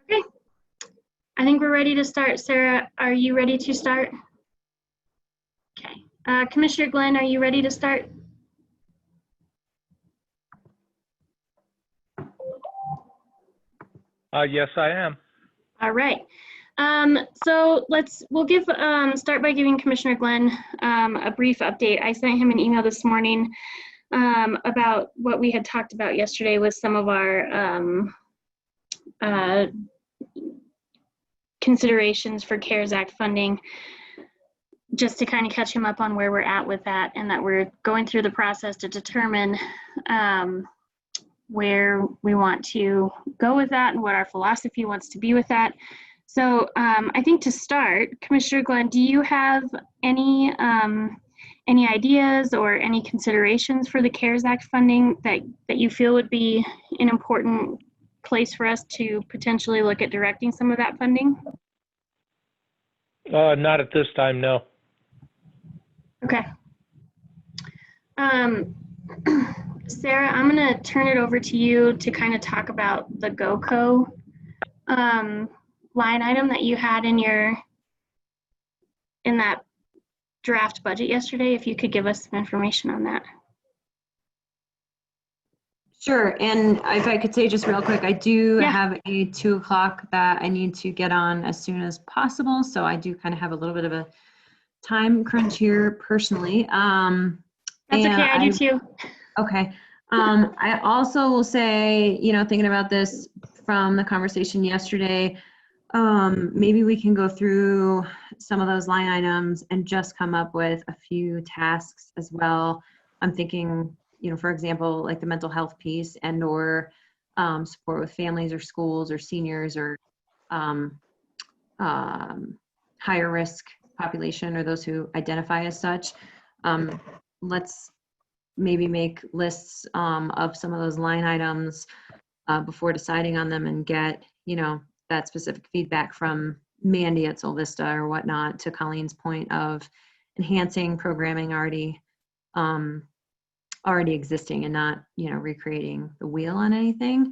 Okay, I think we're ready to start. Sarah, are you ready to start? Okay. Commissioner Glenn, are you ready to start? Yes, I am. All right. So we'll start by giving Commissioner Glenn a brief update. I sent him an email this morning about what we had talked about yesterday with some of our considerations for CARES Act funding, just to kind of catch him up on where we're at with that, and that we're going through the process to determine where we want to go with that and what our philosophy wants to be with that. So I think to start, Commissioner Glenn, do you have any ideas or any considerations for the CARES Act funding that you feel would be an important place for us to potentially look at directing some of that funding? Not at this time, no. Okay. Sarah, I'm going to turn it over to you to kind of talk about the GOCO line item that you had in that draft budget yesterday. If you could give us some information on that. Sure, and if I could say just real quick, I do have a 2 o'clock that I need to get on as soon as possible, so I do kind of have a little bit of a time crunch here personally. That's okay, I do too. Okay. I also will say, thinking about this from the conversation yesterday, maybe we can go through some of those line items and just come up with a few tasks as well. I'm thinking, for example, like the mental health piece and or support with families or schools or seniors or higher risk population or those who identify as such. Let's maybe make lists of some of those line items before deciding on them and get, that specific feedback from Mandy at Sol Vista or whatnot, to Colleen's point of enhancing programming already existing and not, recreating the wheel on anything.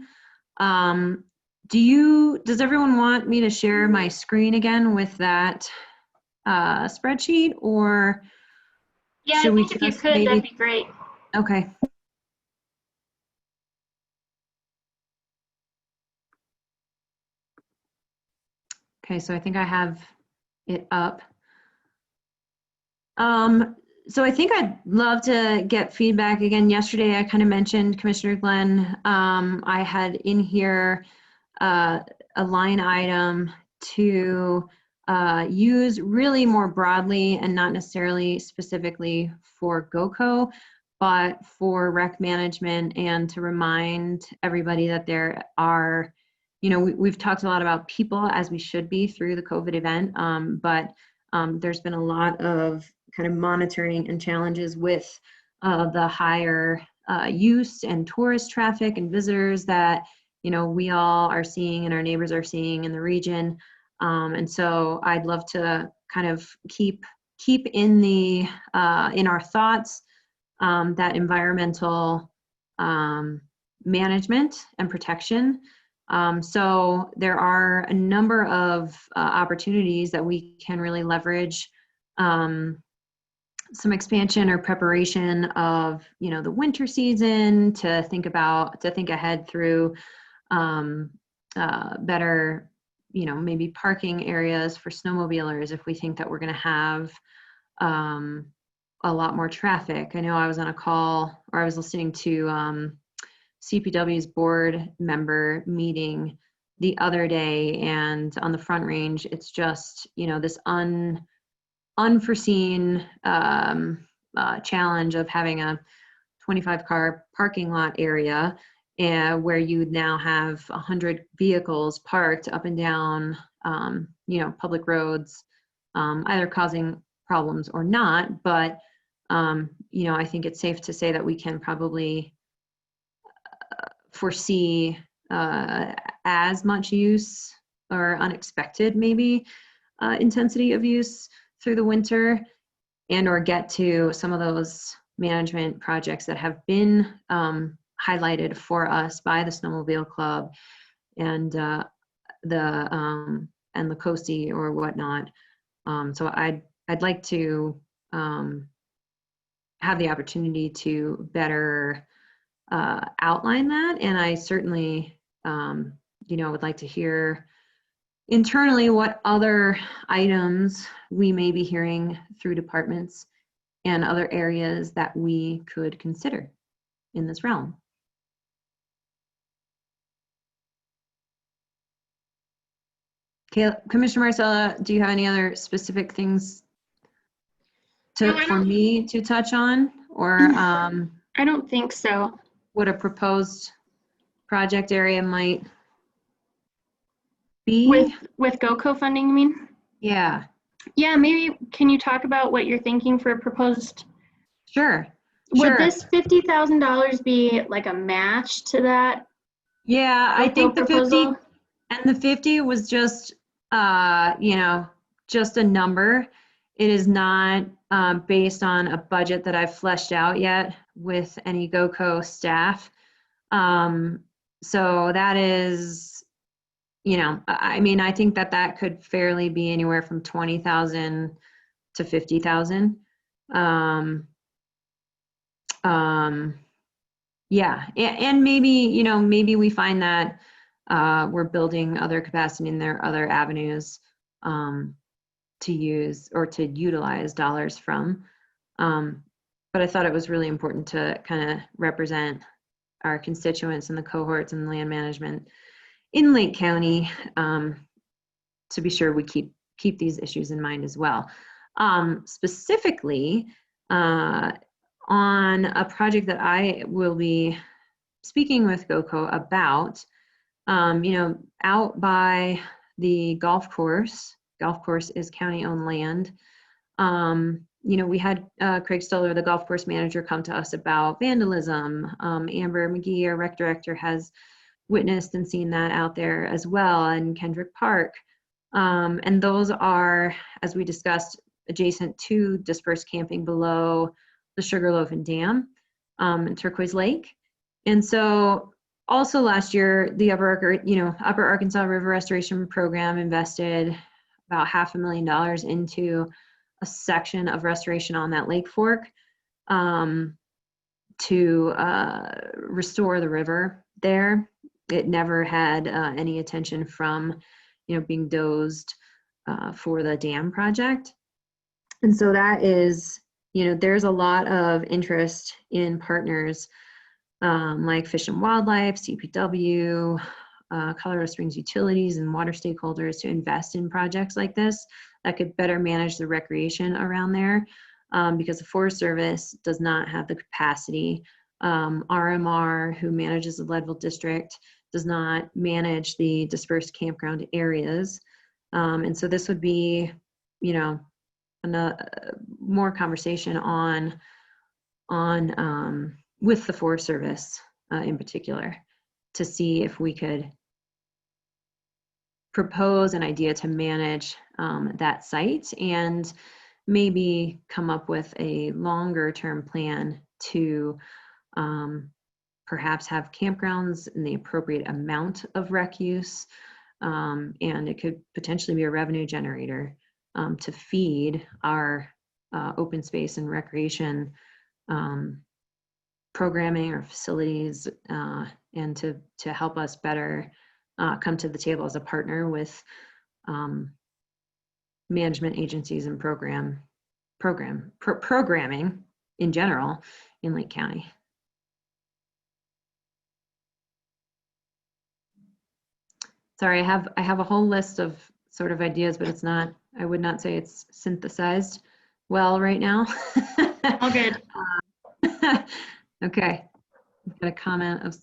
Does everyone want me to share my screen again with that spreadsheet, or yeah, I think if you could, that'd be great. Okay. Okay, so I think I have it up. So I think I'd love to get feedback again. Yesterday, I kind of mentioned, Commissioner Glenn, I had in here a line item to use really more broadly and not necessarily specifically for GOCO, but for rec management, and to remind everybody that there are, we've talked a lot about people, as we should be, through the COVID event, but there's been a lot of kind of monitoring and challenges with the higher use and tourist traffic and visitors that, we all are seeing and our neighbors are seeing in the region. And so I'd love to kind of keep in our thoughts that environmental management and protection. So there are a number of opportunities that we can really leverage some expansion or preparation of, the winter season, to think ahead through better, maybe parking areas for snowmobilers if we think that we're going to have a lot more traffic. I know I was on a call, or I was listening to CPW's board member meeting the other day, and on the Front Range, it's just, this unforeseen challenge of having a 25-car parking lot area, where you now have 100 vehicles parked up and down, public roads, either causing problems or not. But, I think it's safe to say that we can probably foresee as much use or unexpected, maybe, intensity of use through the winter, and or get to some of those management projects that have been highlighted for us by the Snowmobile Club. And and the COSI or whatnot. So I'd like to have the opportunity to better outline that, and I certainly would like to hear internally what other items we may be hearing through departments and other areas that we could consider in this realm. Okay, Commissioner Marcella, do you have any other specific things for me to touch on, or I don't think so. what a proposed project area might be? With GOCO funding, you mean? Yeah. Yeah, maybe can you talk about what you're thinking for a proposed? Sure. Would this $50,000 be like a match to that? Yeah, I think the proposal? 50 and the 50 was just just a number. It is not based on a budget that I've fleshed out yet with any GOCO staff. So that is, I mean, I think that could fairly be anywhere from 20,000 to 50,000. Yeah, and maybe, maybe we find that we're building other capacity and there are other avenues to use or to utilize dollars from. But I thought it was really important to kind of represent our constituents and the cohorts and land management in Lake County to be sure we keep these issues in mind as well. Specifically, on a project that I will be speaking with GOCO about, out by the golf course is county-owned land. We had Craig Stoller, the golf course manager, come to us about vandalism. Amber McGee, our rec director, has witnessed and seen that out there as well, and Kendrick Park. And those are, as we discussed, adjacent to dispersed camping below the Sugarloaf and Dam in Turquoise Lake. And so also last year, the Upper Arkansas River Restoration Program invested about $500,000 into a section of restoration on that lake fork to restore the river there. It never had any attention from, being dozed for the dam project. And so that is, there's a lot of interest in partners like Fish and Wildlife, CPW, Colorado Springs Utilities, and water stakeholders to invest in projects like this that could better manage the recreation around there, because the Forest Service does not have the capacity. RMR, who manages the Leadville District, does not manage the dispersed campground areas. And so this would be, more conversation on with the Forest Service in particular, to see if we could propose an idea to manage that site and maybe come up with a longer term plan to perhaps have campgrounds in the appropriate amount of rec use, and it could potentially be a revenue generator to feed our open space and recreation programming or facilities, and to help us better come to the table as a partner with management agencies and programming in general in Lake County. Sorry, I have a whole list of sort of ideas, but it's not, I would not say it's synthesized well right now. All good. Okay, I've got a comment of.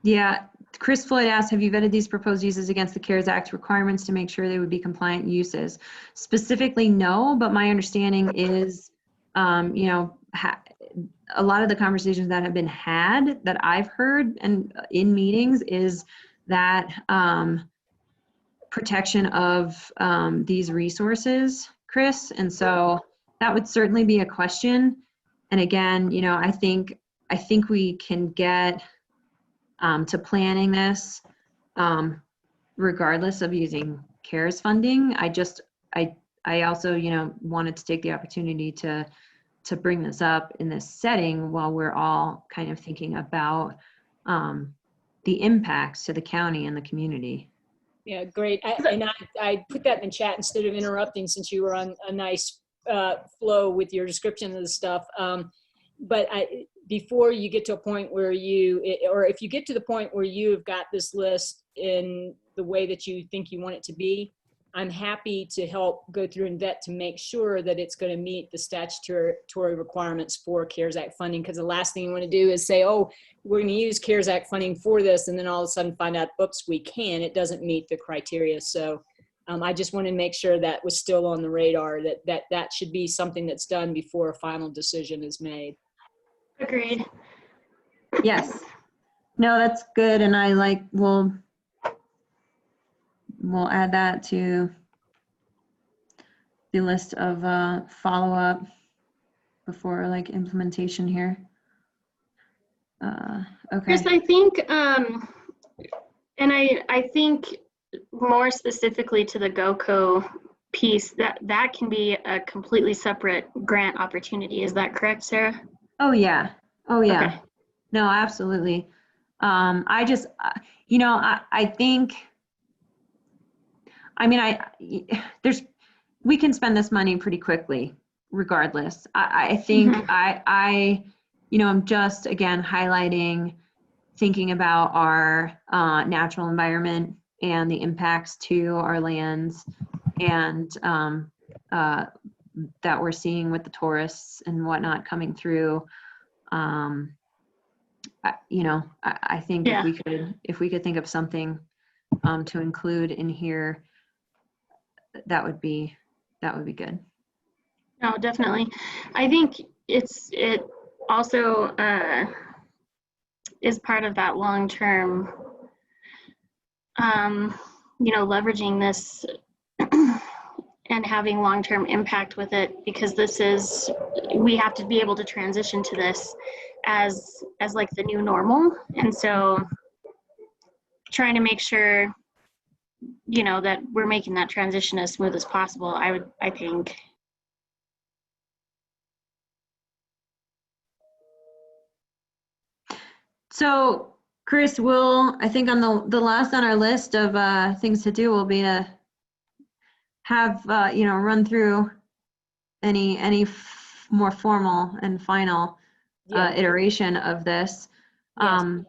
Yeah, Chris Floyd asked, have you vetted these proposed uses against the CARES Act requirements to make sure they would be compliant uses? Specifically, no, but my understanding is, a lot of the conversations that have been had that I've heard and in meetings is that protection of these resources, Chris. And so that would certainly be a question. And again, I think I think we can get to planning this regardless of using CARES funding. I also, wanted to take the opportunity to bring this up in this setting while we're all kind of thinking about the impacts to the county and the community. Yeah, great. I put that in the chat instead of interrupting, since you were on a nice flow with your description of the stuff. But before you get to a point where or if you get to the point where you've got this list in the way that you think you want it to be, I'm happy to help go through and vet to make sure that it's going to meet the statutory requirements for CARES Act funding. Because the last thing you want to do is say, oh, we're going to use CARES Act funding for this, and then all of a sudden find out, oops, we can. It doesn't meet the criteria. So I just wanted to make sure that was still on the radar, that should be something that's done before a final decision is made. Agreed. Yes. No, that's good. And we'll add that to the list of follow-up before implementation here. Okay. Chris, I think, and I think more specifically to the GOCO piece, that can be a completely separate grant opportunity. Is that correct, Sarah? Oh yeah. Oh yeah. Okay. No, absolutely. I just, I think, we can spend this money pretty quickly regardless. I think I'm just, again, highlighting, thinking about our natural environment and the impacts to our lands, and that we're seeing with the tourists and whatnot coming through. I think if we could think of something to include in here, that would be good. No, definitely. I think it also is part of that long-term, leveraging this and having long-term impact with it, because we have to be able to transition to this as like the new normal. And so trying to make sure, that we're making that transition as smooth as possible, I think. So Chris, I think on the last on our list of things to do will be to have, run through any more formal and final iteration of this. Yes.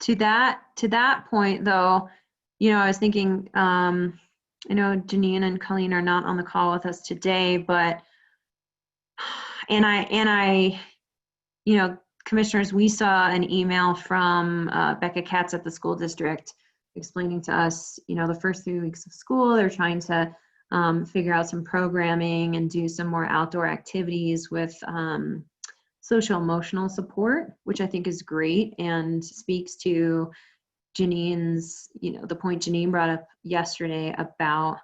To that point though, I was thinking, I know Janine and Colleen are not on the call with us today, but, commissioners, we saw an email from Becca Katz at the school district explaining to us, the first 3 weeks of school, they're trying to figure out some programming and do some more outdoor activities with social emotional support, which I think is great and speaks to Janine's, the point Janine brought up yesterday about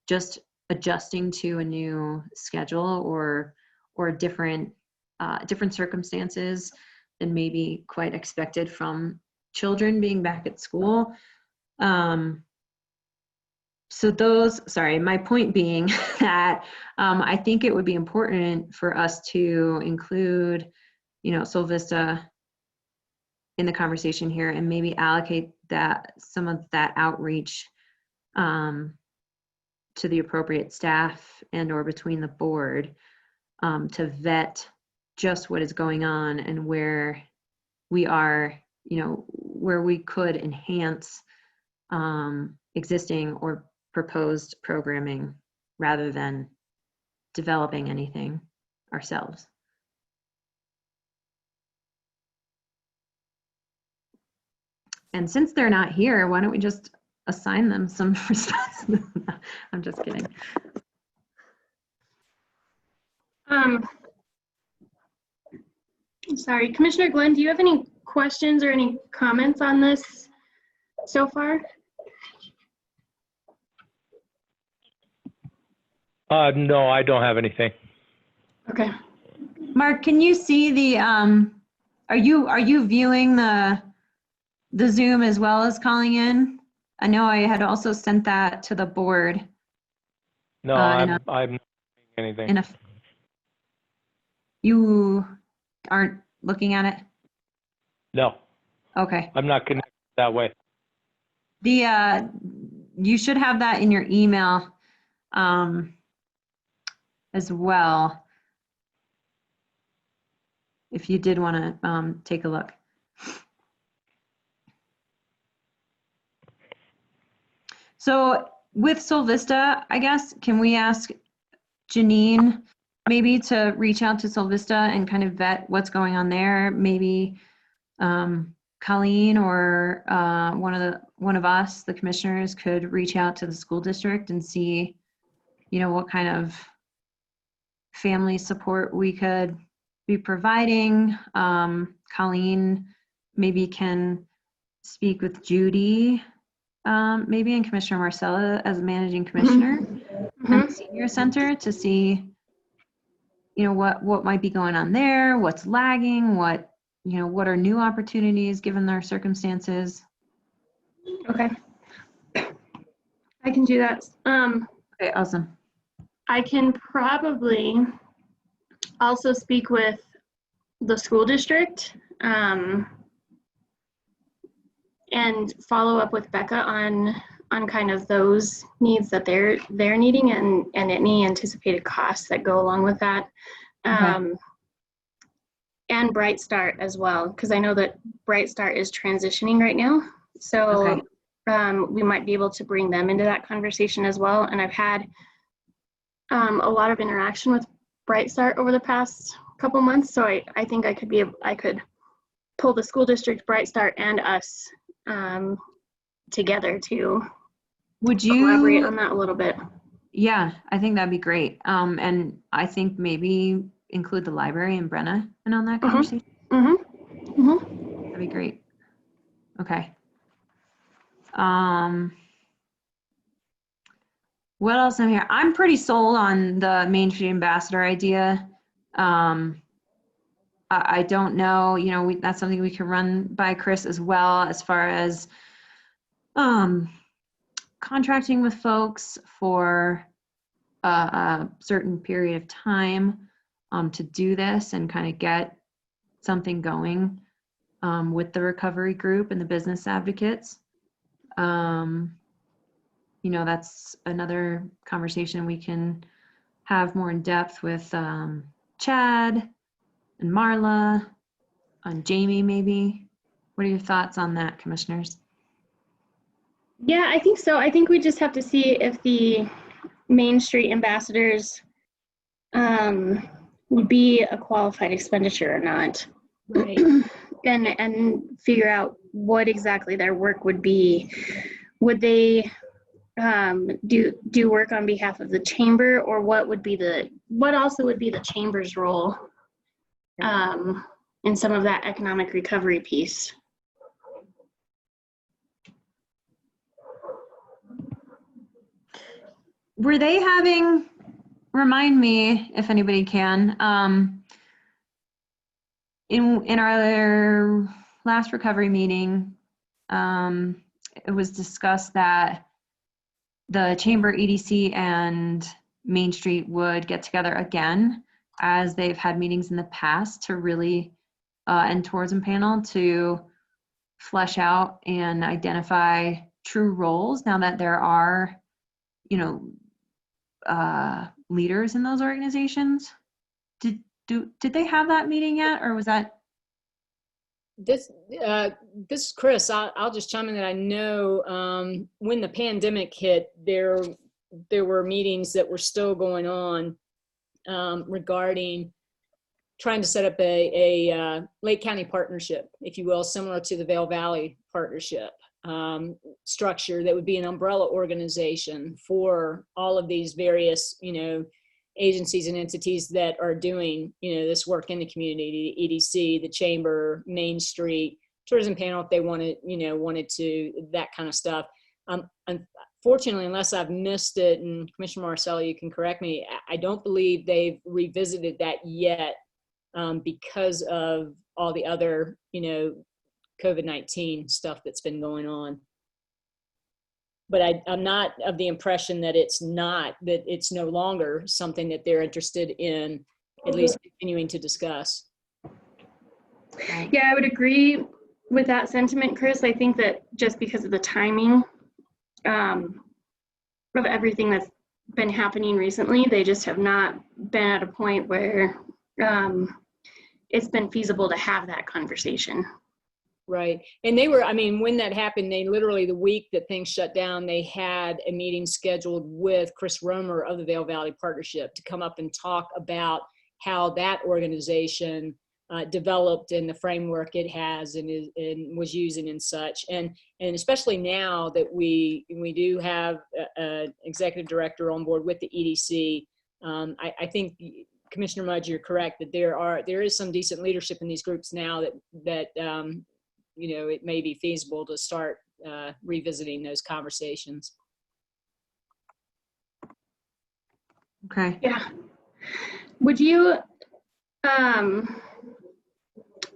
just adjusting to a new schedule or different circumstances than maybe quite expected from children being back at school. My point being that I think it would be important for us to include, Sol Vista in the conversation here, and maybe allocate some of that outreach to the appropriate staff and or between the board to vet just what is going on and where we are, where we could enhance existing or proposed programming rather than developing anything ourselves. And since they're not here, why don't we just assign them some responsibility? I'm just kidding. Sorry, Commissioner Glenn, do you have any questions or any comments on this so far? No, I don't have anything. Okay. Mark, can you see Are you viewing the Zoom as well as calling in? I know I had also sent that to the board. No, I'm not doing anything. You aren't looking at it? No, Okay. I'm not connected that way. You should have that in your email as well, if you did want to take a look. So with Solvista, I guess, can we ask Janine maybe to reach out to Solvista and kind of vet what's going on there? Maybe Colleen or one of us, the commissioners, could reach out to the school district and see, what kind of family support we could be providing. Colleen maybe can speak with Judy, maybe, and Commissioner Marcella as managing commissioner and the senior center to see, what might be going on there, what's lagging, what are new opportunities given their circumstances. Okay. I can do that. Okay, awesome. I can probably also speak with the school district and follow up with Becca on kind of those needs that they're needing and any anticipated costs that go along with that. Okay. And Bright Start as well, because I know that Bright Start is transitioning right now. So we might be able to bring them into that conversation as well. And I've had a lot of interaction with Bright Start over the past couple months. So I think I could pull the school district, Bright Start, and us together to collaborate on that a little bit. Yeah, I think that'd be great. And I think maybe include the library and Brenna and on that conversation. That'd be great. Okay. What else am here? I'm pretty sold on the Main Street Ambassador idea. I don't know, that's something we can run by Chris as well, as far as contracting with folks for a certain period of time to do this and kind of get something going with the recovery group and the business advocates. That's another conversation we can have more in depth with Chad and Marla and Jamie, maybe. What are your thoughts on that, commissioners? Yeah, I think so. I think we just have to see if the Main Street ambassadors would be a qualified expenditure or not. Right. and figure out what exactly their work would be. Would they do work on behalf of the chamber, or what also would be the chamber's role in some of that economic recovery piece? Were they having, remind me if anybody can, in our last recovery meeting, it was discussed that the Chamber, EDC, and Main Street would get together again, as they've had meetings in the past, to really, and tourism panel, to flesh out and identify true roles now that there are, leaders in those organizations. Did they have that meeting yet, or was that? This is Chris. I'll just chime in that I know when the pandemic hit, there were meetings that were still going on regarding trying to set up a Lake County partnership, if you will, similar to the Vail Valley partnership structure that would be an umbrella organization for all of these various, agencies and entities that are doing, this work in the community, the EDC, the Chamber, Main Street, tourism panel, if they wanted to, that kind of stuff. Unfortunately, unless I've missed it, and Commissioner Marcella, you can correct me, I don't believe they've revisited that yet because of all the other, COVID-19 stuff that's been going on. But I'm not of the impression that it's no longer something that they're interested in at least continuing to discuss. Yeah, I would agree with that sentiment, Chris. I think that just because of the timing of everything that's been happening recently, they just have not been at a point where it's been feasible to have that conversation. Right. And they were, I mean, when that happened, they literally, the week that things shut down, they had a meeting scheduled with Chris Romer of the Vail Valley Partnership to come up and talk about how that organization developed and the framework it has and was using and such. And especially now that we do have an executive director on board with the EDC, I think Commissioner Mudge, you're correct that there is some decent leadership in these groups now that it may be feasible to start revisiting those conversations. Okay. Yeah. Would you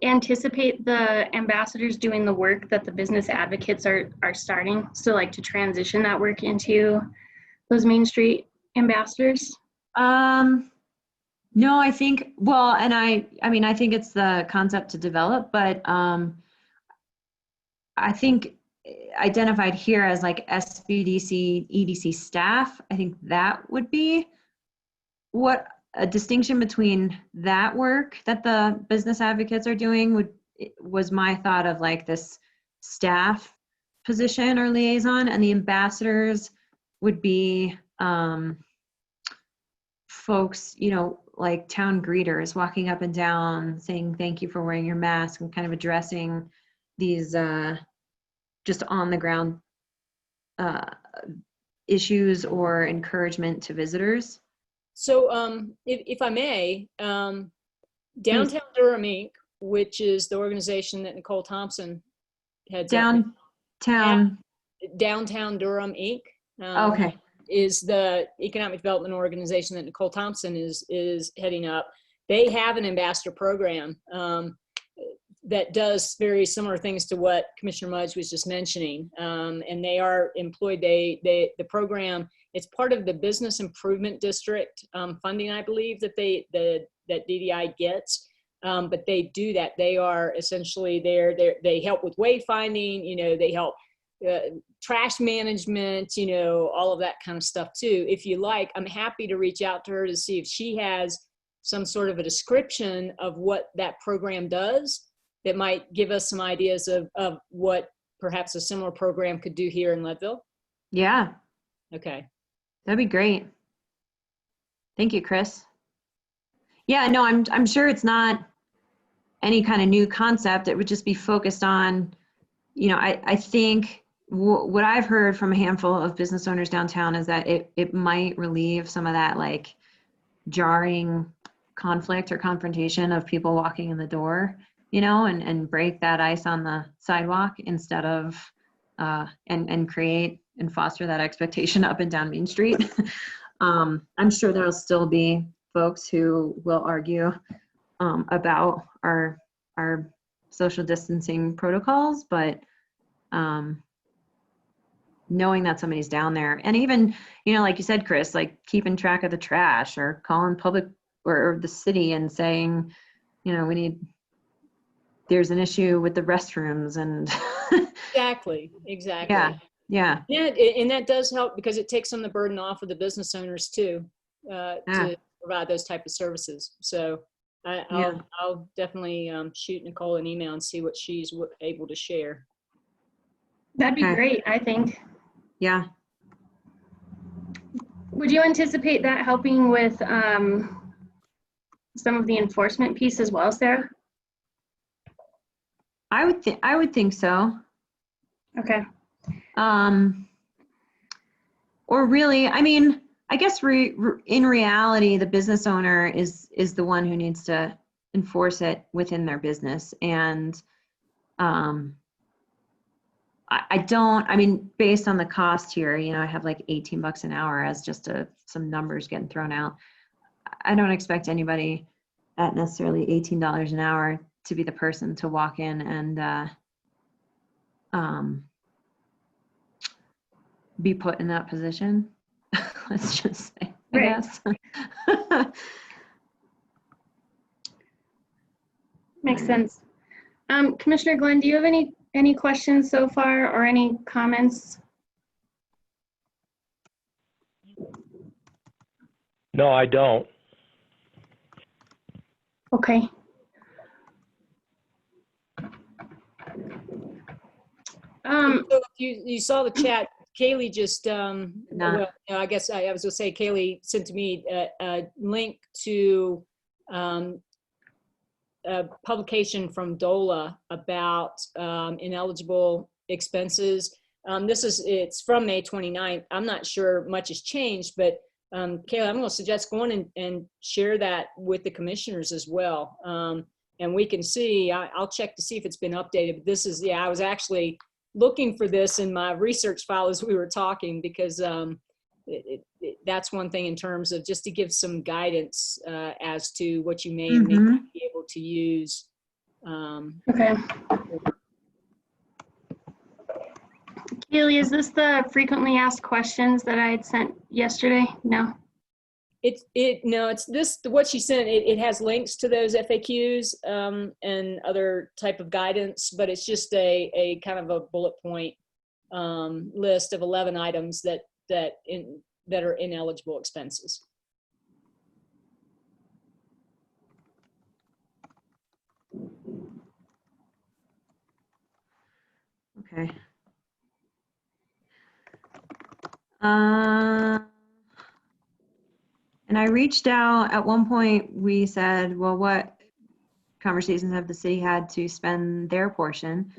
anticipate the ambassadors doing the work that the business advocates are starting? So like to transition that work into those Main Street ambassadors? No, I think, well, and I mean, I think it's the concept to develop, but I think identified here as like SBDC, EDC staff, I think that would be what a distinction between that work that the business advocates are doing was my thought of like this staff position or liaison, and the ambassadors would be folks, like town greeters walking up and down saying thank you for wearing your mask and kind of addressing these just on the ground issues or encouragement to visitors. So if I may, Downtown Durham Inc., which is the organization that Nicole Thompson heads up. Downtown Durham Inc. Okay. Is the economic development organization that Nicole Thompson is heading up. They have an ambassador program that does very similar things to what Commissioner Mudge was just mentioning. And they are employed, the program, it's part of the Business Improvement District funding, I believe, that that DDI gets. But they do that. They are essentially they help with wayfinding, they help trash management, all of that kind of stuff too. If you like, I'm happy to reach out to her to see if she has some sort of a description of what that program does that might give us some ideas of what perhaps a similar program could do here in Leadville. Yeah. Okay. That'd be great. Thank you, Chris. Yeah, no, I'm sure it's not any kind of new concept. It would just be focused on, I think what I've heard from a handful of business owners downtown is that it might relieve some of that like jarring conflict or confrontation of people walking in the door, and break that ice on the sidewalk instead of, and create and foster that expectation up and down Main Street. I'm sure there'll still be folks who will argue about our social distancing protocols, but knowing that somebody's down there, and even, like you said, Chris, like keeping track of the trash or calling public or the city and saying, there's an issue with the restrooms and Exactly. Yeah. And that does help because it takes some of the burden off of the business owners too, to provide those type of services. So I'll definitely shoot Nicole an email and see what she's able to share. That'd be great, I think. Yeah. Would you anticipate that helping with some of the enforcement piece as well, Sarah? I would think so. Okay. Or really, I mean, I guess in reality, the business owner is the one who needs to enforce it within their business. And I mean, based on the cost here, I have like $18 an hour as just some numbers getting thrown out. I don't expect anybody at necessarily $18 an hour to be the person to walk in and be put in that position. Let's just say, I Right. guess. Makes sense. Commissioner Glenn, do you have any questions so far or any comments? No, I don't. Okay. So if you saw the chat, Kaylee just, Not. well, I guess I was gonna say, Kaylee sent to me a link to a publication from DOLA about ineligible expenses. It's from May 29th. I'm not sure much has changed, but Kayla, I'm gonna suggest going and share that with the commissioners as well. And we can see, I'll check to see if it's been updated. But this is, I was actually looking for this in my research file as we were talking, because that's one thing in terms of just to give some guidance as to what you may and may not be able to use. Okay. Keely, is this the frequently asked questions that I had sent yesterday? No. No, it's this, what she sent, it has links to those FAQs and other type of guidance, but it's just a kind of a bullet point list of 11 items that are ineligible expenses. Okay. And I reached out at one point. We said, well, what conversations have the city had to spend their portion?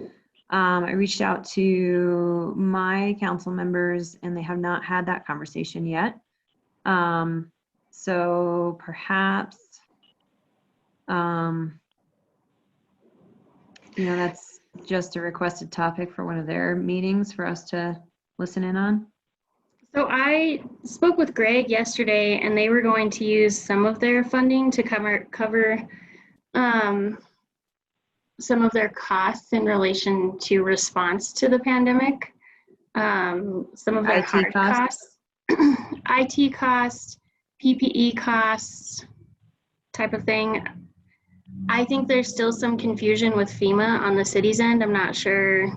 I reached out to my council members and they have not had that conversation yet. So perhaps, that's just a requested topic for one of their meetings for us to listen in on. So I spoke with Greg yesterday, and they were going to use some of their funding to cover some of their costs in relation to response to the pandemic. Some of their hard costs, IT costs, PPE costs, type of thing. I think there's still some confusion with FEMA on the city's end. I'm not sure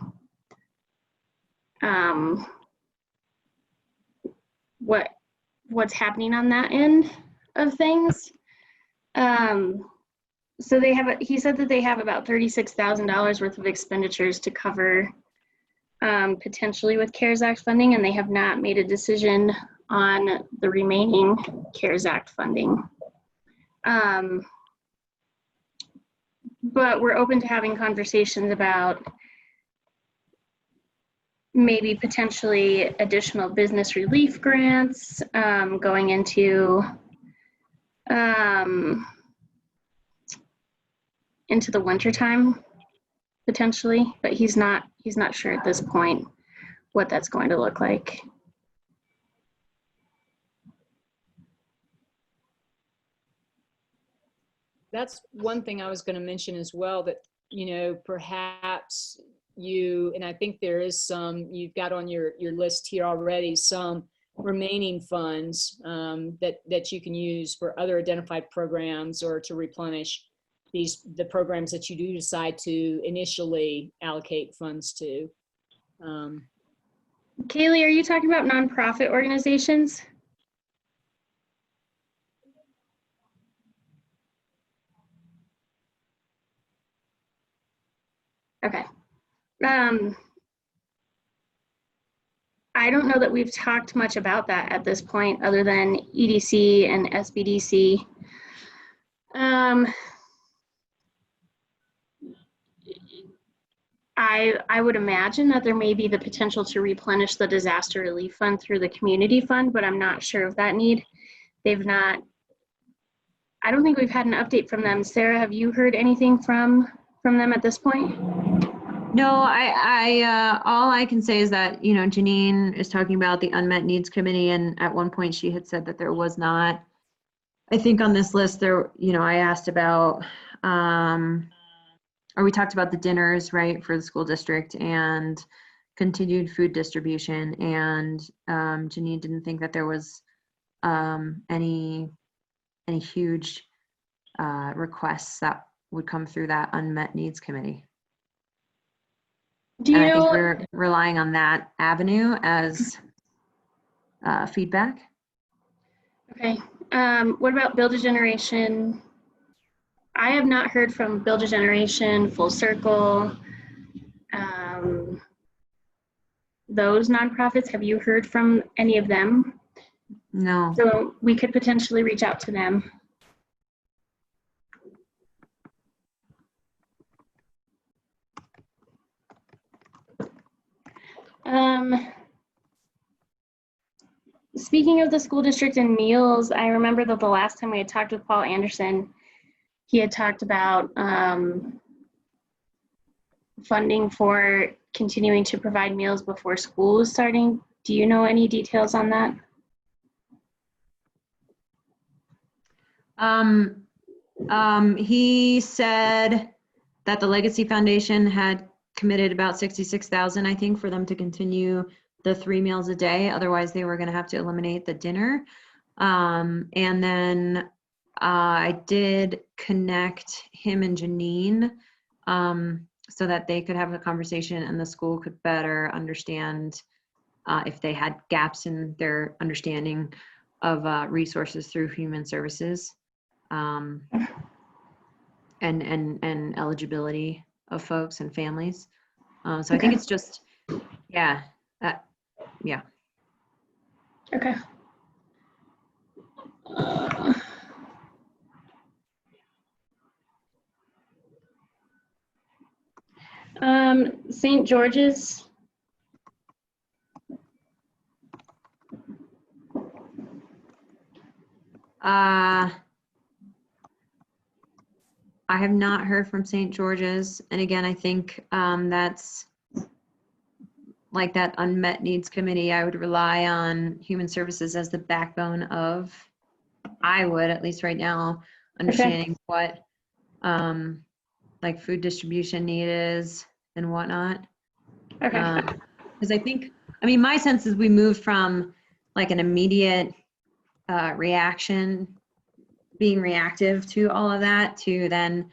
what's happening on that end of things. So he said that they have about $36,000 worth of expenditures to cover potentially with CARES Act funding, and they have not made a decision on the remaining CARES Act funding. But we're open to having conversations about maybe potentially additional business relief grants going into the winter time potentially, but he's not sure at this point what that's going to look like. That's one thing I was going to mention as well, that, perhaps and I think there is you've got on your list here already, some remaining funds that you can use for other identified programs or to replenish the programs that you do decide to initially allocate funds to. Kaylee, are you talking about nonprofit organizations? Okay. I don't know that we've talked much about that at this point, other than EDC and SBDC. I would imagine that there may be the potential to replenish the disaster relief fund through the community fund, but I'm not sure of that need. I don't think we've had an update from them. Sarah, have you heard anything from them at this point? No, all I can say is that, Janine is talking about the unmet needs committee, and at one point she had said that there was not. I think on this list there, I asked about or we talked about the dinners, right, for the school district and continued food distribution. And Janine didn't think that there was any huge requests that would come through that unmet needs committee. Do you And I think know, we're relying on that avenue as feedback. okay, what about Build a Generation? I have not heard from Build a Generation, Full Circle, those nonprofits. Have you heard from any of them? No. So we could potentially reach out to them. Speaking of the school district and meals, I remember that the last time we had talked with Paul Anderson, he had talked about funding for continuing to provide meals before school is starting. Do you know any details on that? He said that the Legacy Foundation had committed about $66,000, I think, for them to continue the 3 meals a day. Otherwise, they were going to have to eliminate the dinner. And then I did connect him and Janine so that they could have a conversation and the school could better understand if they had gaps in their understanding of resources through human services and eligibility of folks and families. So I think it's just, yeah. Yeah. Okay. St. George's. I have not heard from St. George's. And again, I think that's like that unmet needs committee. I would rely on human services as the backbone of, I would, at least right now, understanding what like food distribution need is and whatnot. Okay. Because I think, I mean, my sense is we moved from like an immediate reaction, being reactive to all of that, to then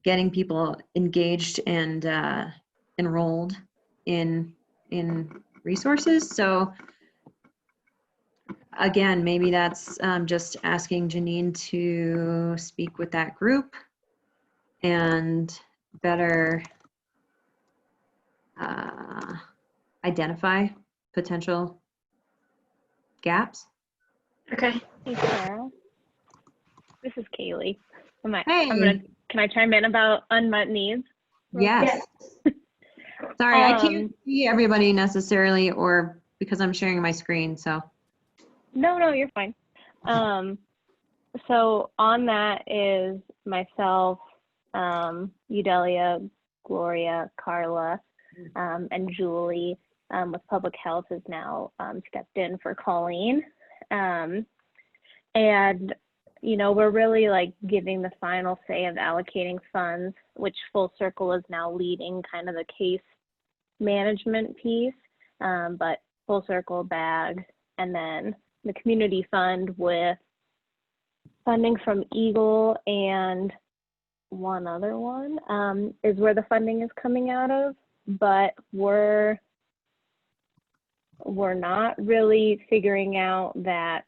getting people engaged and enrolled in resources. So again, maybe that's just asking Janine to speak with that group and better identify potential gaps. Okay. Hey, Sarah. This is Kaylee. Hey. Can I chime in about unmet needs? Yes. Sorry, I can't see everybody necessarily, or because I'm sharing my screen, so. No, you're fine. So on that is myself, Eudelia, Gloria, Carla, and Julie with Public Health has now stepped in for Colleen. And, you know, we're really like giving the final say of allocating funds, which Full Circle is now leading kind of the case management piece, but Full Circle, BAG, and then the community fund with funding from Eagle and one other one is where the funding is coming out of, but we're not really figuring out that,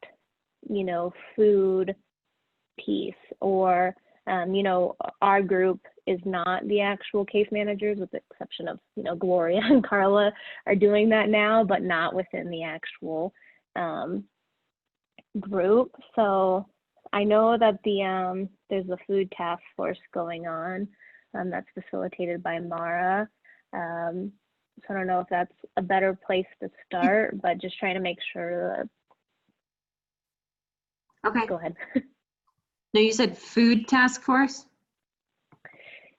you know, food piece, or you know, our group is not the actual case managers, with the exception of, you know, Gloria and Carla are doing that now, but not within the actual group. So I know that there's a food task force going on that's facilitated by Mara. So I don't know if that's a better place to start, but just trying to make sure that. Okay. Go ahead. No, you said food task force?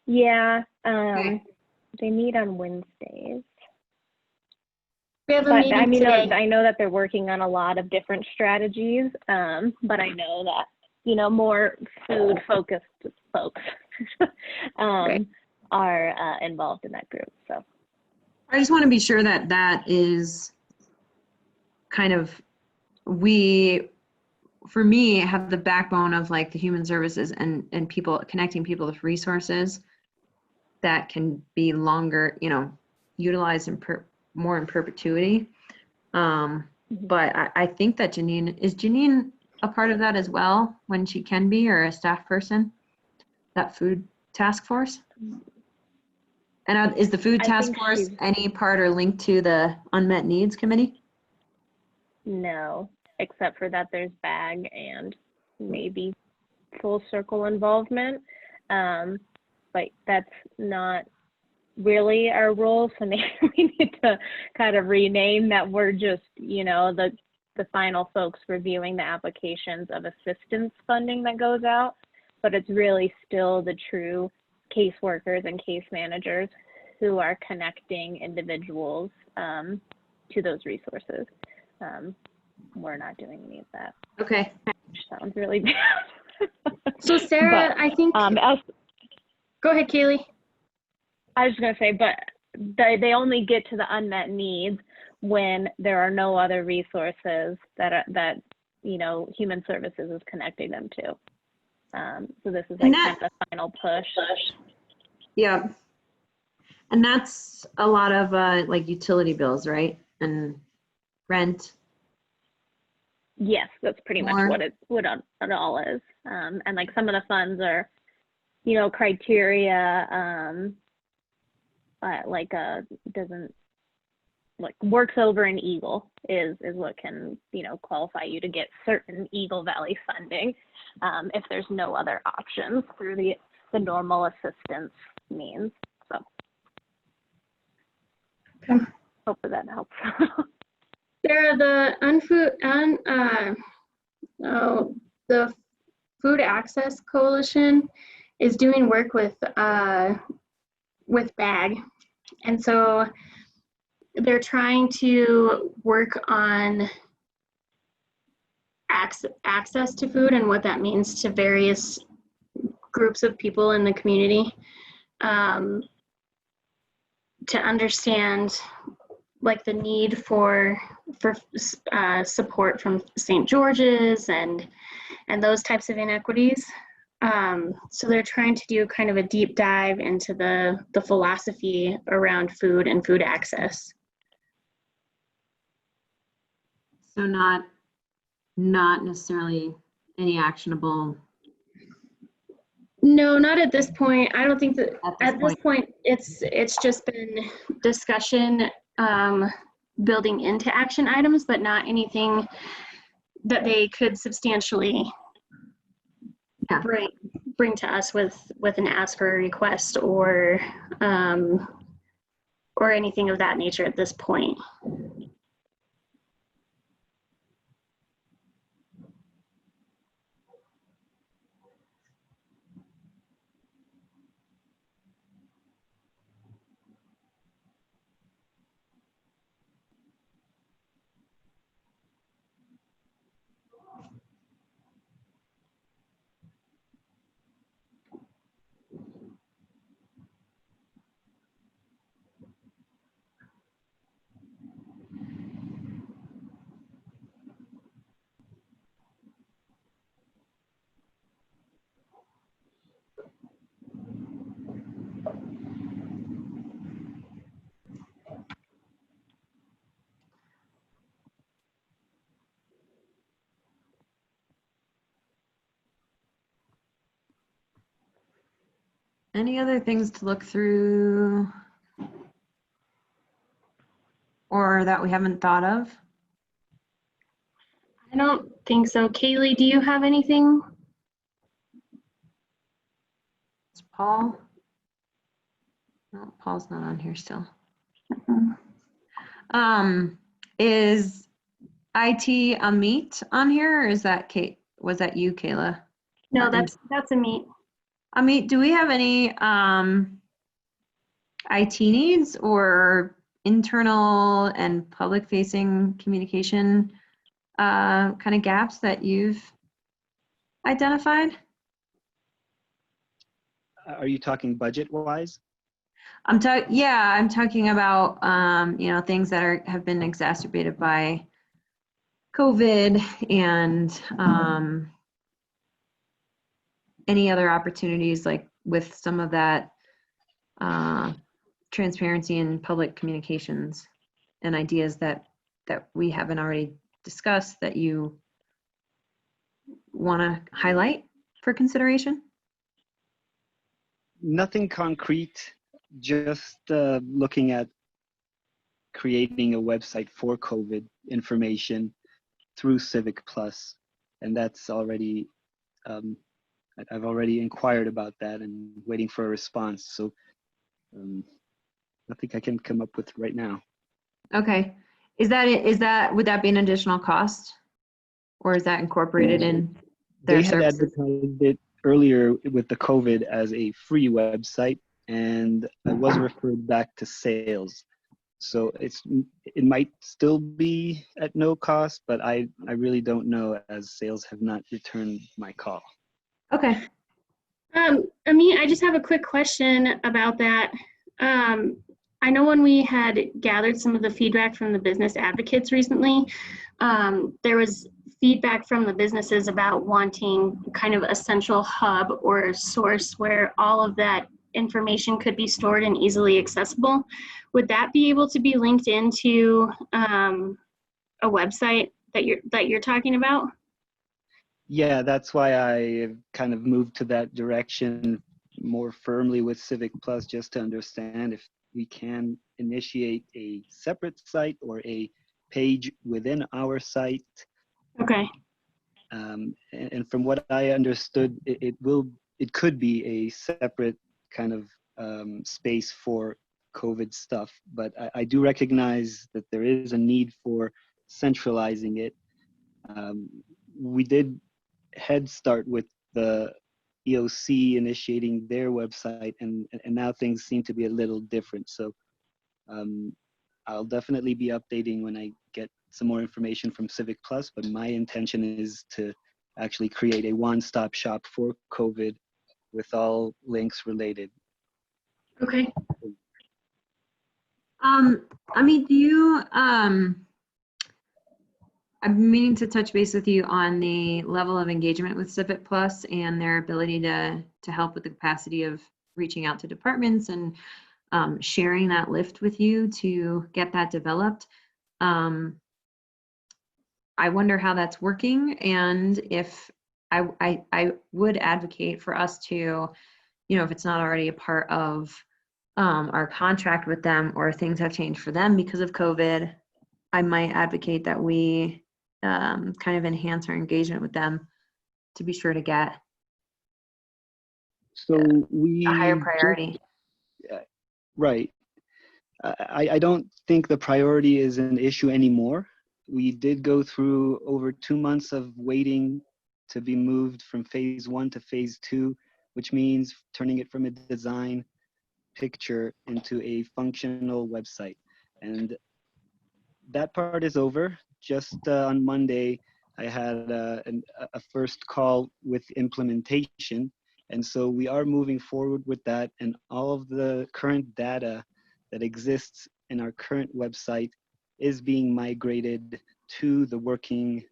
Yeah, Okay. they meet on Wednesdays. We have a But meeting I mean, today. I know that they're working on a lot of different strategies, but I know that, you know, more food focused folks. Right. are involved in that group. So I just want to be sure that that is kind of, we, for me, have the backbone of like the human services and people, connecting people with resources that can be longer, you know, utilized in more in perpetuity. But I think that Janine a part of that as well when she can be, or a staff person, that food task force? And is the food task force any part or linked to the unmet needs committee? no, except for that there's BAG and maybe full circle involvement. But that's not really our role. So maybe we need to kind of rename that. We're just, you know, the final folks reviewing the applications of assistance funding that goes out, but it's really still the true caseworkers and case managers who are connecting individuals to those resources. We're not doing any of that. Okay. Which sounds really bad. So Sarah, But, I think, go ahead, Kaylee. I was going to say, but they only get to the unmet needs when there are no other resources that you know, human services is connecting them to. So this is like kind of the final push. Yeah. And that's a lot of like utility bills, right? And rent. Yes, that's pretty much what it all is. And like some of the funds are, you know, criteria, like doesn't, like works over an Eagle is what can, you know, qualify you to get certain Eagle Valley funding if there's no other options through the normal assistance means. So Okay. hopefully that helps. Sarah, the Food Access Coalition is doing work with BAG, and so they're trying to work on access to food and what that means to various groups of people in the community, to understand like the need for support from St. George's and those types of inequities. So they're trying to do kind of a deep dive into the philosophy around food and food access. So not necessarily any actionable. No, not at this point. I don't think that at this point it's just been discussion, building into action items, but not anything that they could substantially bring to us with an ask or a request or anything of that nature at this point. Any other things to look through or that we haven't thought of? I don't think so. Kaylee, do you have anything? It's Paul. No, Paul's not on here still. Is IT Amit on here, or is that Kate? Was that you, Kayla? No, that's Amit. Amit, do we have any IT needs or internal and public-facing communication kind of gaps that you've identified? Are you talking budget-wise? I'm talking about, things that have been exacerbated by COVID and any other opportunities like with some of that transparency in public communications and ideas that we haven't already discussed that you want to highlight for consideration? Nothing concrete, just looking at creating a website for COVID information through Civic Plus. And that's already, I've already inquired about that and waiting for a response. So nothing I can come up with right now. Okay. Would that be an additional cost? Or is that incorporated in their services? They had advertised it earlier with the COVID as a free website, and I was referred back to sales. So it might still be at no cost, but I really don't know, as sales have not returned my call. Okay. Amit, I just have a quick question about that. I know when we had gathered some of the feedback from the business advocates recently, there was feedback from the businesses about wanting kind of a central hub or a source where all of that information could be stored and easily accessible. Would that be able to be linked into a website that you're talking about? Yeah, that's why I kind of moved to that direction more firmly with Civic Plus, just to understand if we can initiate a separate site or a page within our site. Okay. And from what I understood, it could be a separate kind of space for COVID stuff, but I do recognize that there is a need for centralizing it. We did head start with the EOC initiating their website, and now things seem to be a little different. So I'll definitely be updating when I get some more information from Civic Plus, but my intention is to actually create a one-stop shop for COVID with all links related. Okay. I mean, do you, I'm meaning to touch base with you on the level of engagement with Civic Plus and their ability to help with the capacity of reaching out to departments and sharing that lift with you to get that developed. I wonder how that's working, and if I would advocate for us to, if it's not already a part of our contract with them, or things have changed for them because of COVID, I might advocate that we kind of enhance our engagement with them to be sure to get a higher priority. Right. I don't think the priority is an issue anymore. We did go through over 2 months of waiting to be moved from phase 1 to phase 2, which means turning it from a design picture into a functional website. And that part is over. Just on Monday, I had a first call with implementation. And so we are moving forward with that, and all of the current data that exists in our current website is being migrated to the working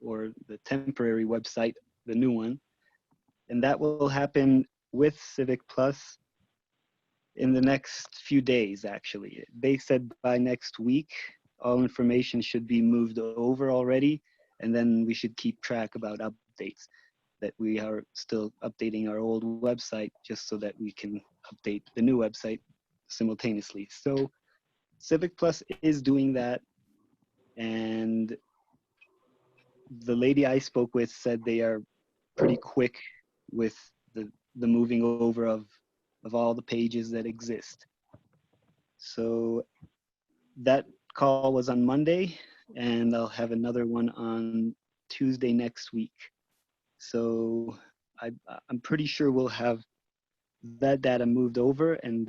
or the temporary website, the new one. And that will happen with Civic Plus in the next few days, actually. They said by next week, all information should be moved over already, and then we should keep track about updates, that we are still updating our old website just so that we can update the new website simultaneously. So Civic Plus is doing that, and the lady I spoke with said they are pretty quick with the moving over of all the pages that exist. So that call was on Monday, and I'll have another one on Tuesday next week. So I'm pretty sure we'll have that data moved over, and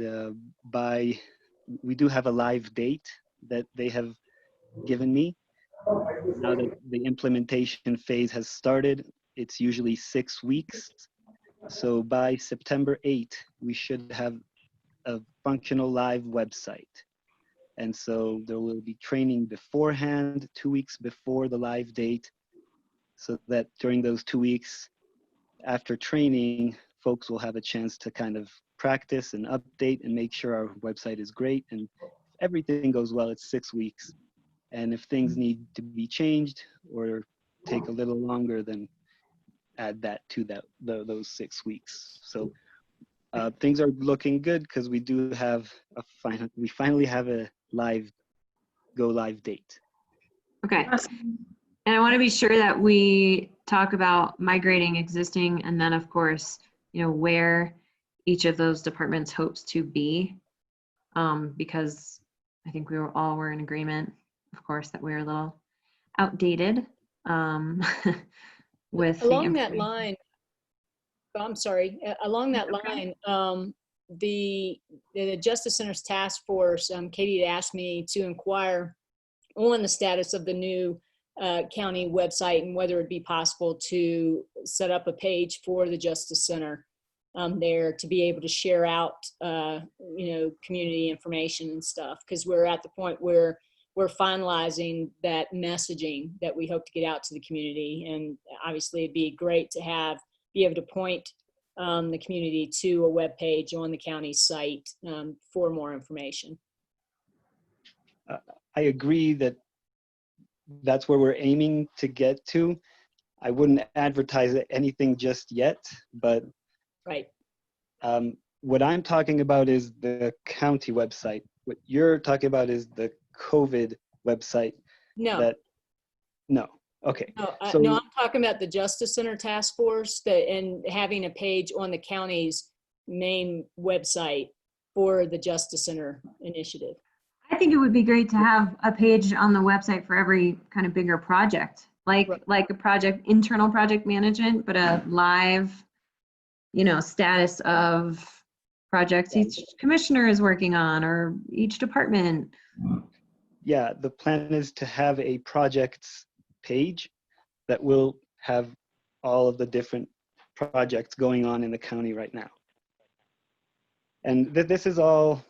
we do have a live date that they have given me. Now that the implementation phase has started, it's usually 6 weeks. So by September 8th, we should have a functional live website. And so there will be training beforehand, 2 weeks before the live date, so that during those 2 weeks after training, folks will have a chance to kind of practice and update and make sure our website is great. And if everything goes well, it's 6 weeks. And if things need to be changed or take a little longer, then add that to those 6 weeks. So things are looking good because we do have we finally have a go live date. Okay. And I want to be sure that we talk about migrating existing, and then of course, you know, where each of those departments hopes to be, because I think we were in agreement, of course, that we're a little outdated with along that line. I'm sorry. Along that line, the Justice Center's task force, Katie had asked me to inquire on the status of the new county website and whether it'd be possible to set up a page for the Justice Center there to be able to share out, you know, community information and stuff, because we're at the point where we're finalizing that messaging that we hope to get out to the community. And obviously it'd be great to be able to point the community to a web page on the county site for more information. I agree that that's where we're aiming to get to. I wouldn't advertise anything just yet, but right. What I'm talking about is the county website. What you're talking about is the COVID website. No. No. Okay. No, So, no, I'm talking about the Justice Center Task Force and having a page on the county's main website for the Justice Center initiative. I think it would be great to have a page on the website for every kind of bigger project, like a internal project management, but a live, you know, status of projects each commissioner is working on or each department. yeah, the plan is to have a projects page that will have all of the different projects going on in the county right now. And this is all,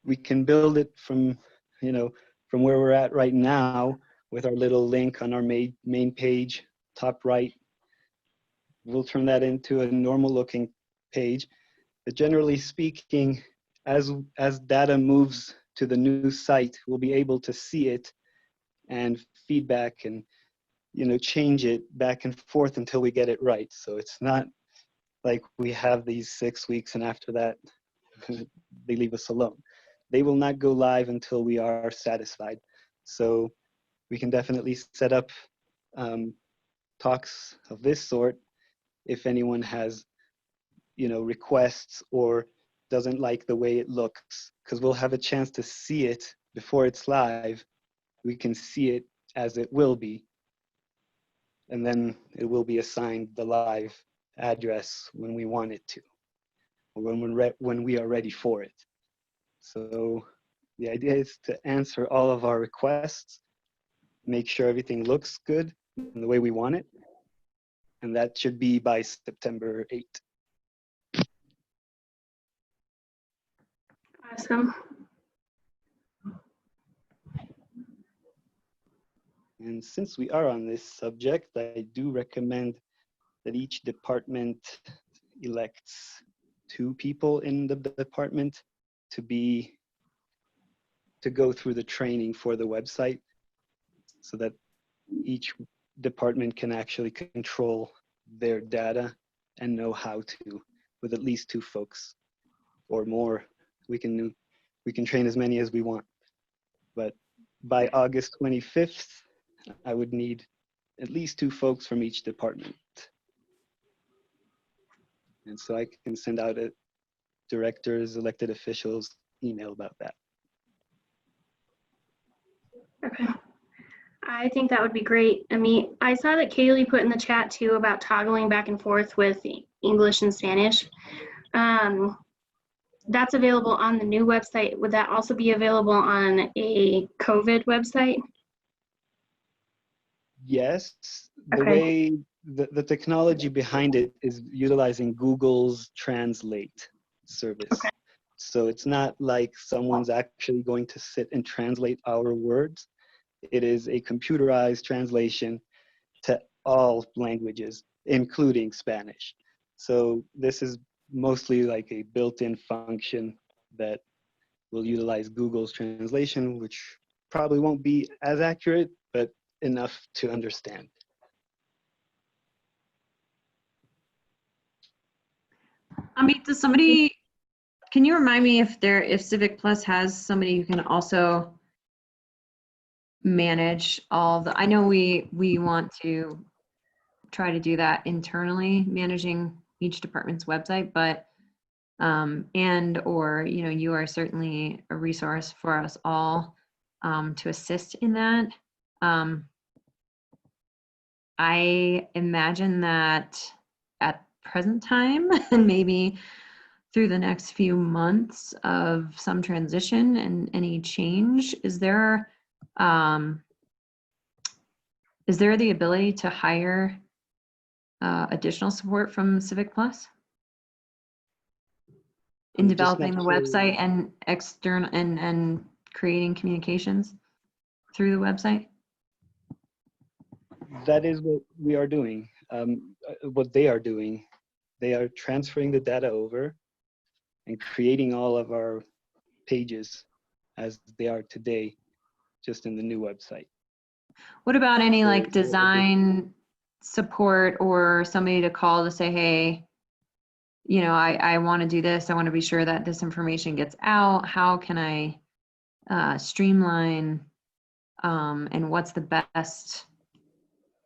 we can build it from, you know, from where we're at right now with our little link on our main page, top right. We'll turn that into a normal looking page. But generally speaking, as data moves to the new site, we'll be able to see it and feedback and, you know, change it back and forth until we get it right. So it's not like we have these 6 weeks and after that they leave us alone. They will not go live until we are satisfied. So we can definitely set up talks of this sort if anyone has, you know, requests or doesn't like the way it looks, because we'll have a chance to see it before it's live. We can see it as it will be, and then it will be assigned the live address when we want it to, or when we are ready for it. So the idea is to answer all of our requests, make sure everything looks good in the way we want it, and that should be by September 8th. Awesome. And since we are on this subject, I do recommend that each department elects 2 people in the department to go through the training for the website, so that each department can actually control their data and know how to, with at least 2 folks or more. We can train as many as we want, but by August 25th, I would need at least 2 folks from each department. And so I can send out a directors, elected officials email about that. Okay. I think that would be great. I saw that Kaylee put in the chat too about toggling back and forth with English and Spanish. That's available on the new website. Would that also be available on a COVID website? Yes, the Okay. way the technology behind it is utilizing Google's Translate service. Okay. So it's not like someone's actually going to sit and translate our words. It is a computerized translation to all languages, including Spanish. So this is mostly like a built-in function that will utilize Google's translation, which probably won't be as accurate, but enough to understand. Amit, does somebody, can you remind me if Civic Plus has somebody who can also manage all the, I know we want to try to do that internally, managing each department's website, but and or you are certainly a resource for us all to assist in that. I imagine that at present time and maybe through the next few months of some transition and any change, is there the ability to hire additional support from Civic Plus in developing the website and external and creating communications through the website? That is what we are doing. What they are doing, they are transferring the data over and creating all of our pages as they are today, just in the new website. What about any like design support or somebody to call to say, hey, I want to do this. I want to be sure that this information gets out. How can I streamline and what's the best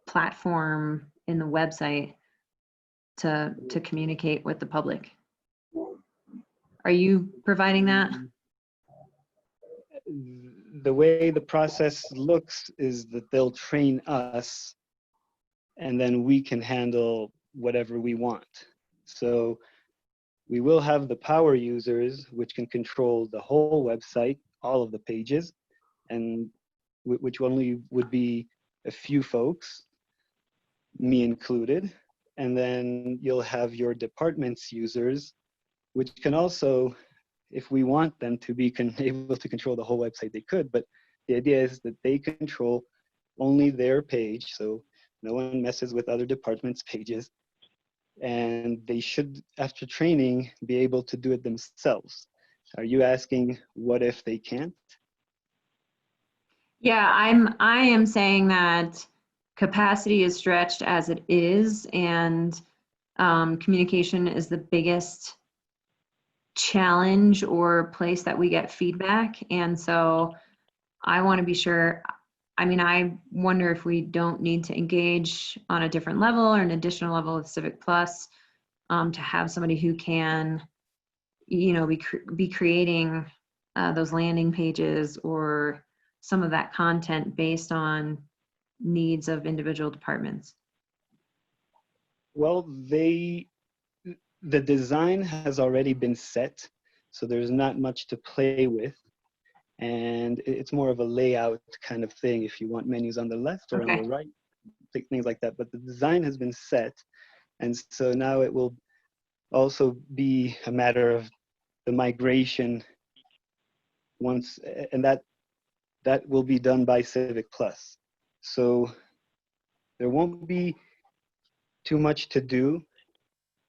platform in the website to communicate with the public? Are you providing that? The way the process looks is that they'll train us and then we can handle whatever we want. So we will have the power users, which can control the whole website, all of the pages, and which only would be a few folks, me included. And then you'll have your department's users, which can also, if we want them to be able to control the whole website, they could, but the idea is that they control only their page, so no one messes with other departments' pages, and they should, after training, be able to do it themselves. Are you asking what if they can't? Yeah, I am saying that capacity is stretched as it is, and communication is the biggest challenge or place that we get feedback. And so I want to be sure, I wonder if we don't need to engage on a different level or an additional level of Civic Plus to have somebody who can, be creating those landing pages or some of that content based on needs of individual departments. Well, the design has already been set, so there's not much to play with. And it's more of a layout kind of thing if you want menus on the left or on the right, things like that. But the design has been set. And so now it will also be a matter of the migration once, and that will be done by Civic Plus. So there won't be too much to do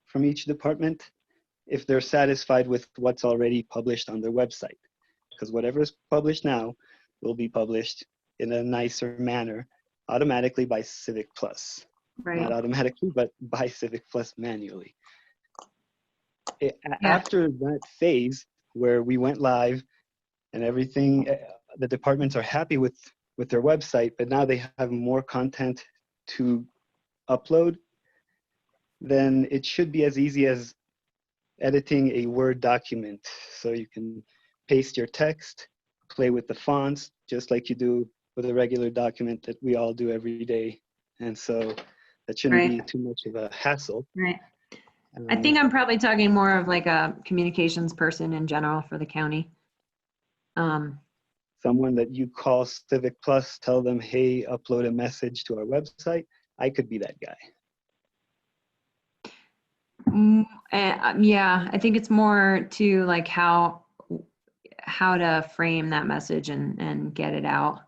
from each department if they're satisfied with what's already published on their website. Because whatever is published now will be published in a nicer manner automatically by Civic Plus. Right. Not automatically, but by Civic Plus manually. After that phase where we went live and everything, the departments are happy with their website, but now they have more content to upload, then it should be as easy as editing a Word document. So you can paste your text, play with the fonts, just like you do with a regular document that we all do every day. And so that shouldn't be too much of a hassle. Right. I think I'm probably talking more of like a communications person in general for the county. Someone that you call Civic Plus, tell them, hey, upload a message to our website. I could be that guy. Yeah, I think it's more to like how to frame that message and get it out.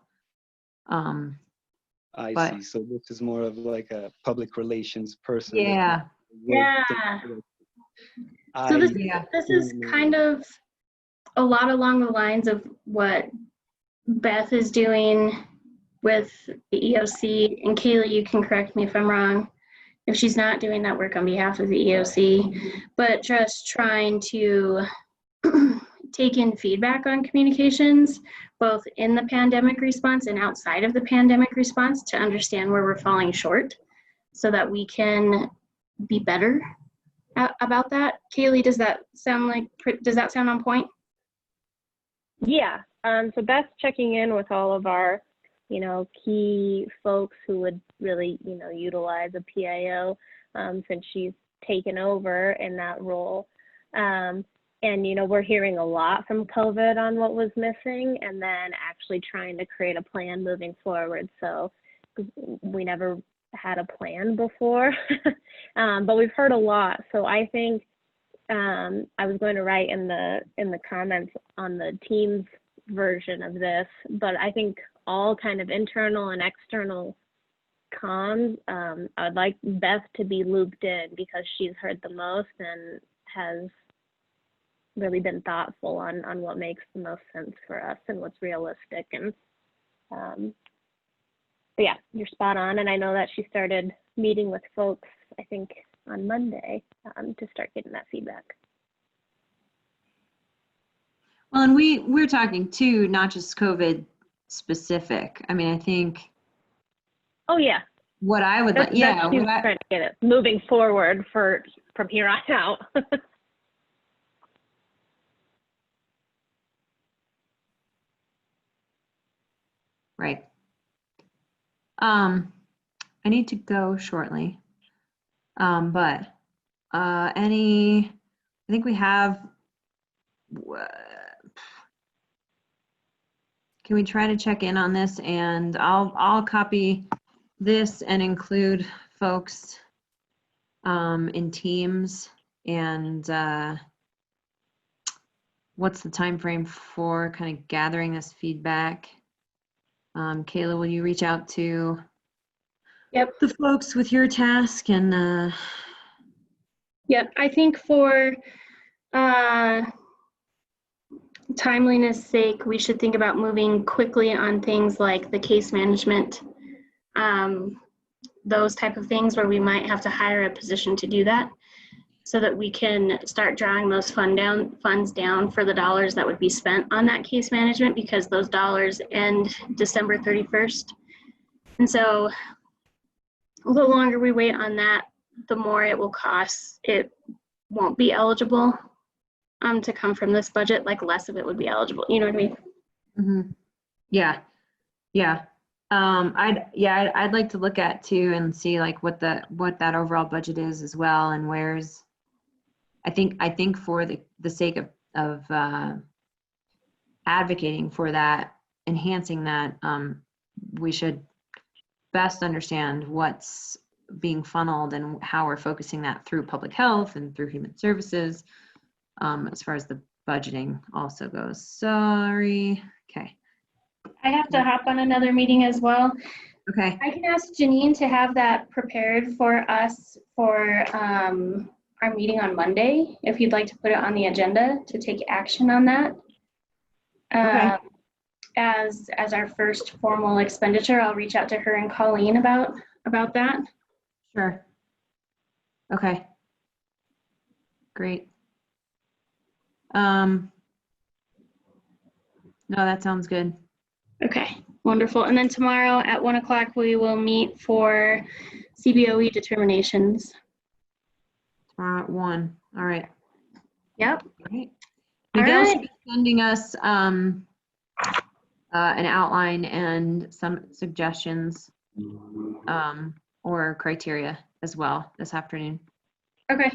I But see. So this is more of like a public relations person. yeah, Yeah. So yeah. this is kind of a lot along the lines of what Beth is doing with the EOC. And Kaylee, you can correct me if I'm wrong, if she's not doing that work on behalf of the EOC, but just trying to take in feedback on communications, both in the pandemic response and outside of the pandemic response, to understand where we're falling short so that we can be better about that. Kaylee, does that sound on point? Yeah. So Beth's checking in with all of our, key folks who would really, utilize a PIO since she's taken over in that role. And, we're hearing a lot from COVID on what was missing, and then actually trying to create a plan moving forward. So we never had a plan before, but we've heard a lot. So I think I was going to write in the comments on the Teams version of this, but I think all kind of internal and external comms, I'd like Beth to be looped in because she's heard the most and has really been thoughtful on what makes the most sense for us and what's realistic. And but yeah, you're spot on. And I know that she started meeting with folks, I think on Monday, to start getting that feedback. Well, and we're talking too, not just COVID specific. I mean, I think. Oh yeah. What I would like, yeah. She's trying to get it moving forward from here on out. Right. I need to go shortly. But I think we have, can we try to check in on this? And I'll copy this and include folks in Teams. And what's the time frame for kind of gathering this feedback? Kayla, will you reach out to the folks with your task? And Yep, I think for timeliness sake, we should think about moving quickly on things like the case management, those type of things where we might have to hire a position to do that, so that we can start drawing those funds down for the dollars that would be spent on that case management, because those dollars end December 31st. And so the longer we wait on that, the more it will cost. It won't be eligible to come from this budget, like less of it would be eligible. You know what I mean? Mm-hmm. Yeah. I'd like to look at too and see like what that overall budget is as well, and where's, I think for the sake of advocating for that, enhancing that, we should best understand what's being funneled and how we're focusing that through public health and through human services, as far as the budgeting also goes. Sorry. Okay. I have to hop on another meeting as well. Okay. I can ask Janine to have that prepared for us for our meeting on Monday, if you'd like to put it on the agenda to take action on that. Okay. As our first formal expenditure, I'll reach out to her and Colleen about that. Sure. Okay. Great. No, that sounds good. Okay, wonderful. And then tomorrow at 1 o'clock, we will meet for CBOE determinations. Tomorrow at 1. All right. Yep. All right. Miguel should be sending us an outline and some suggestions or criteria as well this afternoon. Okay.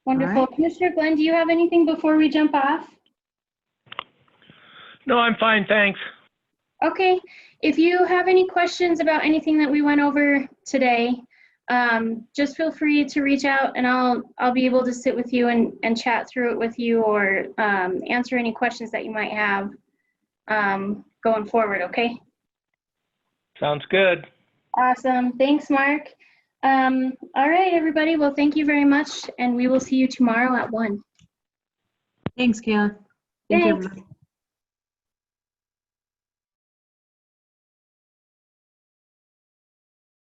Wonderful. All right. Commissioner Glenn, do you have anything before we jump off? No, I'm fine, thanks. Okay. If you have any questions about anything that we went over today, just feel free to reach out, and I'll be able to sit with you and chat through it with you, or answer any questions that you might have going forward. Okay. Sounds good. Awesome. Thanks, Mark. All right, everybody. Well, thank you very much, and we will see you tomorrow at 1. Thanks, Kayla. Thank you, Thanks. everybody.